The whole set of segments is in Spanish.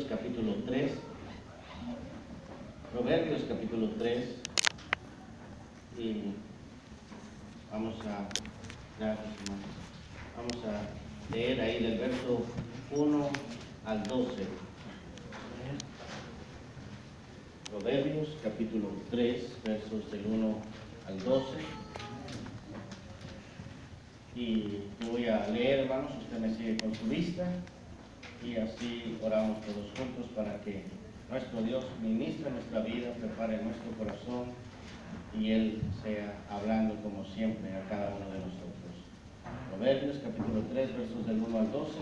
Proverbios capítulo 3. Proverbios capítulo 3. Y vamos a, gracias hermanos, vamos a leer ahí del verso 1 al 12. Proverbios capítulo 3, versos del 1 al 12. Y voy a leer, hermanos, usted me sigue con su vista y así oramos todos juntos para que nuestro Dios ministre nuestra vida, prepare nuestro corazón y Él sea hablando como siempre a cada uno de nosotros. Proverbios capítulo 3, versos del 1 al 12.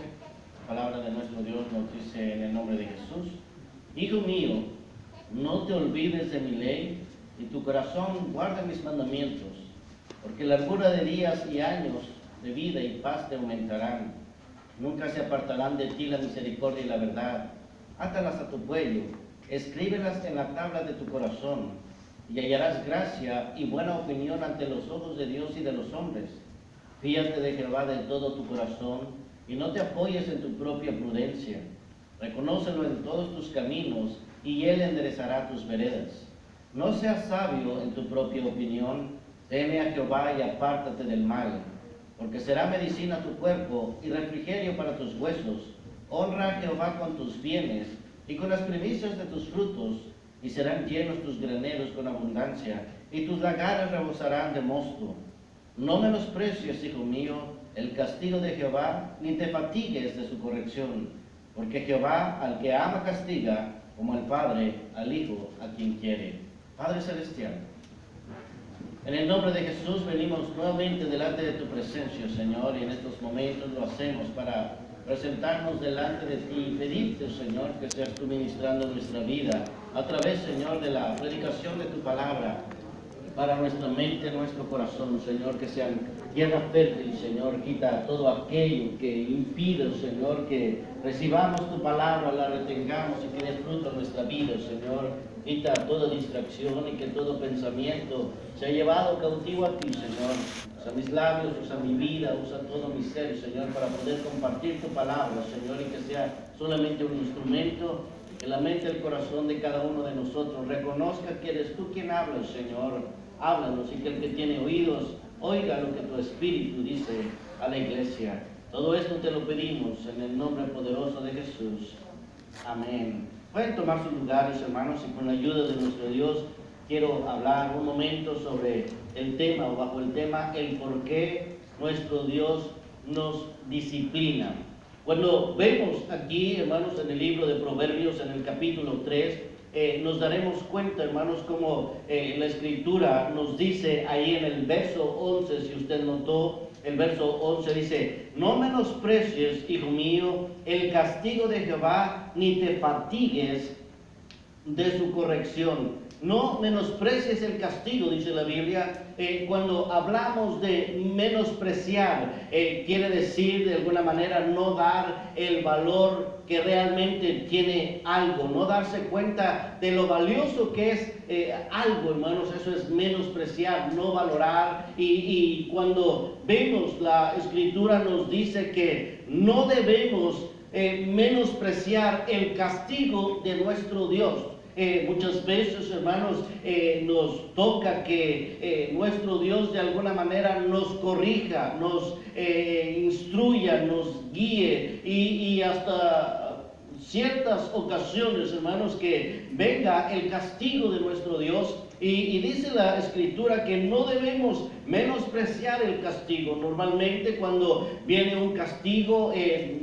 La palabra de nuestro Dios nos dice en el nombre de Jesús: Hijo mío, no te olvides de mi ley y tu corazón guarda mis mandamientos, porque largura de días y años de vida y paz te aumentarán. Nunca se apartarán de ti la misericordia y la verdad. Átalas a tu cuello, escríbelas en la tabla de tu corazón, y hallarás gracia y buena opinión ante los ojos de Dios y de los hombres. Fíate de Jehová de todo tu corazón, y no te apoyes en tu propia prudencia. Reconócelo en todos tus caminos, y Él enderezará tus veredas. No seas sabio en tu propia opinión, teme a Jehová y apártate del mal, porque será medicina a tu cuerpo y refrigerio para tus huesos. Honra a Jehová con tus bienes y con las primicias de tus frutos, y serán llenos tus graneros con abundancia, y tus lagares rebosarán de mosto. No menosprecies, hijo mío, el castigo de Jehová, ni te fatigues de su corrección, porque Jehová al que ama castiga, como el Padre al Hijo a quien quiere. Padre Celestial, en el nombre de Jesús venimos nuevamente delante de tu presencia, Señor, y en estos momentos lo hacemos para presentarnos delante de ti y pedirte, Señor, que seas tú ministrando nuestra vida a través, Señor, de la predicación de tu palabra para nuestra mente, nuestro corazón, Señor, que sean tierra fértil, Señor. Quita todo aquello que impide, Señor, que recibamos tu palabra, la retengamos y que dé fruto a nuestra vida, Señor. Quita toda distracción y que todo pensamiento sea llevado cautivo a ti, Señor. Usa mis labios, usa mi vida, usa todo mi ser, Señor, para poder compartir tu palabra, Señor, y que sea solamente un instrumento, que la mente y el corazón de cada uno de nosotros reconozca que eres tú quien hablas, Señor. Háblanos, y que el que tiene oídos oiga lo que tu Espíritu dice a la iglesia. Todo esto te lo pedimos en el nombre poderoso de Jesús. Amén. Pueden tomar sus lugares, hermanos, y con la ayuda de nuestro Dios quiero hablar un momento sobre el tema, o bajo el tema, el por qué nuestro Dios nos disciplina. Cuando vemos aquí, hermanos, en el libro de Proverbios, en el capítulo 3, nos daremos cuenta, hermanos, como la Escritura nos dice ahí en el verso 11, si usted notó, el verso 11 dice: no menosprecies, hijo mío, el castigo de Jehová, ni te fatigues de su corrección. No menosprecies el castigo, dice la Biblia. Cuando hablamos de menospreciar, quiere decir de alguna manera no dar el valor que realmente tiene algo, no darse cuenta de lo valioso que es algo, hermanos. Eso es menospreciar, no valorar. Y cuando vemos, la Escritura nos dice que no debemos menospreciar el castigo de nuestro Dios. Muchas veces, hermanos, nos toca que nuestro Dios de alguna manera nos corrija, nos instruya, nos guíe y hasta ciertas ocasiones, hermanos, que venga el castigo de nuestro Dios. Y dice la Escritura que no debemos menospreciar el castigo. Normalmente cuando viene un castigo,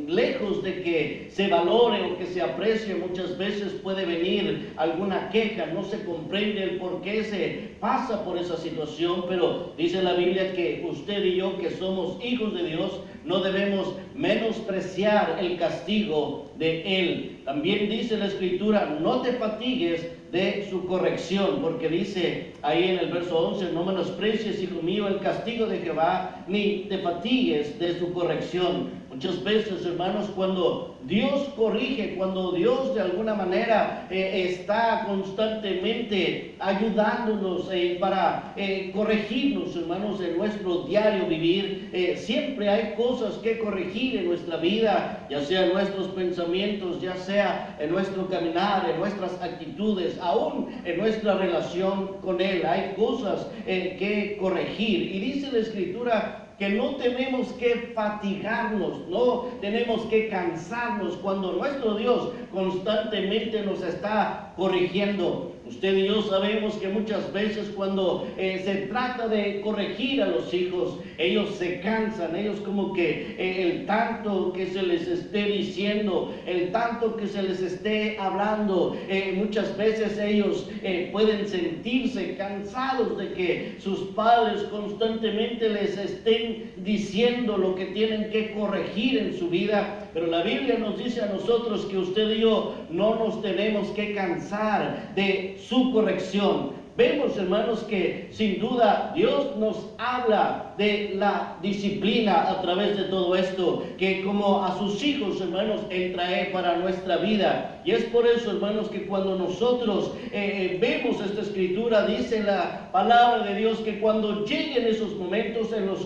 lejos de que se valore o que se aprecie, muchas veces puede venir alguna queja, no se comprende el por qué se pasa por esa situación, pero dice la Biblia que usted y yo, que somos hijos de Dios, no debemos menospreciar el castigo de Él. También dice la Escritura: no te fatigues de su corrección, porque dice ahí en el verso 11: no menosprecies, hijo mío, el castigo de Jehová, ni te fatigues de su corrección. Muchas veces, hermanos, cuando Dios corrige, cuando Dios de alguna manera está constantemente ayudándonos para corregirnos, hermanos, en nuestro diario vivir, siempre hay cosas que corregir en nuestra vida, ya sea en nuestros pensamientos, ya sea en nuestro caminar, en nuestras actitudes, aún en nuestra relación con Él. Hay cosas que corregir. Y dice la Escritura que no tenemos que fatigarnos, no tenemos que cansarnos cuando nuestro Dios constantemente nos está corrigiendo. Usted y yo sabemos que muchas veces cuando se trata de corregir a los hijos, ellos se cansan, ellos como que el tanto que se les esté diciendo, el tanto que se les esté hablando, muchas veces ellos pueden sentirse cansados de que sus padres constantemente les estén diciendo lo que tienen que corregir en su vida. Pero la Biblia nos dice a nosotros que usted y yo no nos tenemos que cansar de su corrección. Vemos, hermanos, que sin duda Dios nos habla de la disciplina a través de todo esto, que como a sus hijos, hermanos, Él trae para nuestra vida. Y es por eso, hermanos, que cuando nosotros vemos esta escritura, dice la palabra de Dios que cuando lleguen esos momentos en los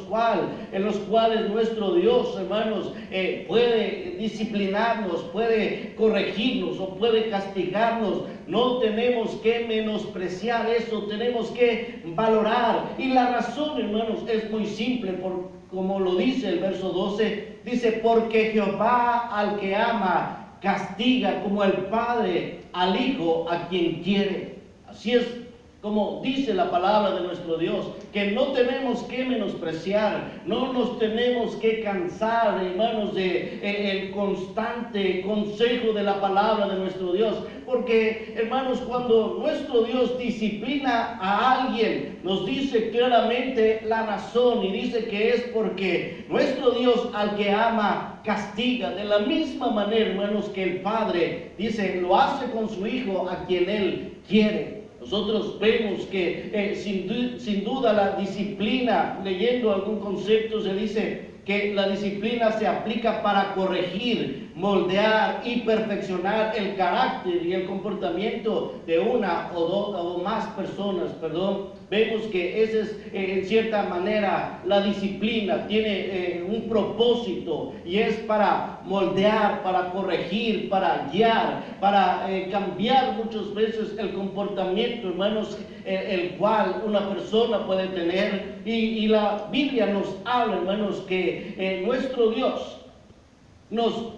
cuales nuestro Dios, hermanos, puede disciplinarnos, puede corregirnos o puede castigarnos, no tenemos que menospreciar eso, tenemos que valorar. Y la razón, hermanos, es muy simple, como lo dice el verso 12, dice, porque Jehová al que ama castiga como el Padre al Hijo a quien quiere. Así es como dice la palabra de nuestro Dios, que no tenemos que menospreciar, no nos tenemos que cansar, hermanos, de el constante consejo de la palabra de nuestro Dios, porque, hermanos, cuando nuestro Dios disciplina a alguien, nos dice claramente la razón, y dice que es porque nuestro Dios al que ama castiga, de la misma manera, hermanos, que el Padre, dice, lo hace con su Hijo a quien Él quiere. Nosotros vemos que sin duda la disciplina, leyendo algún concepto, se dice que la disciplina se aplica para corregir, moldear y perfeccionar el carácter y el comportamiento de una o más personas, Vemos que esa es, en cierta manera, la disciplina tiene un propósito, y es para moldear, para corregir, para guiar, para cambiar muchas veces el comportamiento, hermanos, el cual una persona puede tener. Y la Biblia nos habla, hermanos, que nuestro Dios nos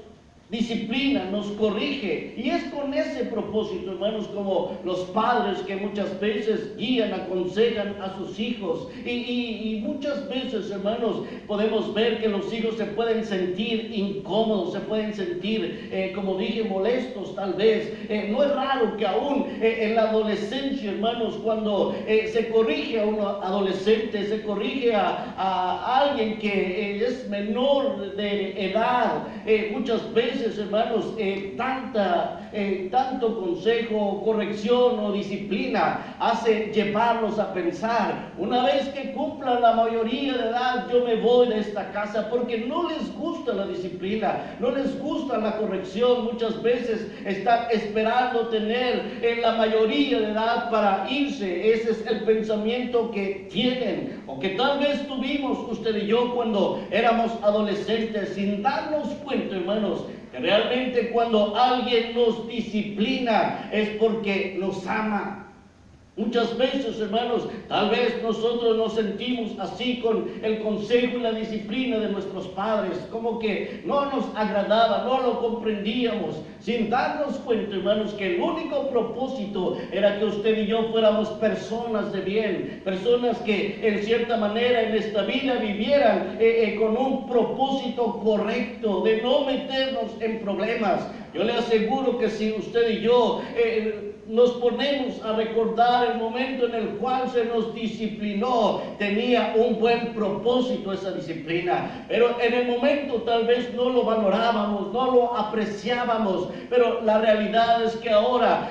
disciplina, nos corrige, y es con ese propósito, hermanos, como los padres que muchas veces guían, aconsejan a sus hijos, y muchas veces, hermanos, podemos ver que los hijos se pueden sentir incómodos, se pueden sentir, como dije, molestos tal vez. No es raro que aún en la adolescencia, hermanos, cuando se corrige a un adolescente, se corrige a alguien que es menor de edad, muchas veces, hermanos, tanto consejo, corrección o disciplina hace llevarlos a pensar, una vez que cumplan la mayoría de edad, yo me voy de esta casa, porque no les gusta la disciplina, no les gusta la corrección. Muchas veces están esperando tener la mayoría de edad para irse. Ese es el pensamiento que tienen, o que tal vez tuvimos usted y yo cuando éramos adolescentes, sin darnos cuenta, hermanos, que realmente cuando alguien nos disciplina es porque nos ama. Muchas veces, hermanos, tal vez nosotros nos sentimos así con el consejo y la disciplina de nuestros padres, como que no nos agradaba, no lo comprendíamos, sin darnos cuenta, hermanos, que el único propósito era que usted y yo fuéramos personas de bien, personas que en cierta manera en esta vida vivieran con un propósito correcto, de no meternos en problemas. Yo le aseguro que si usted y yo nos ponemos a recordar el momento en el cual se nos disciplinó, tenía un buen propósito esa disciplina, pero en el momento tal vez no lo valorábamos, no lo apreciábamos, pero la realidad es que ahora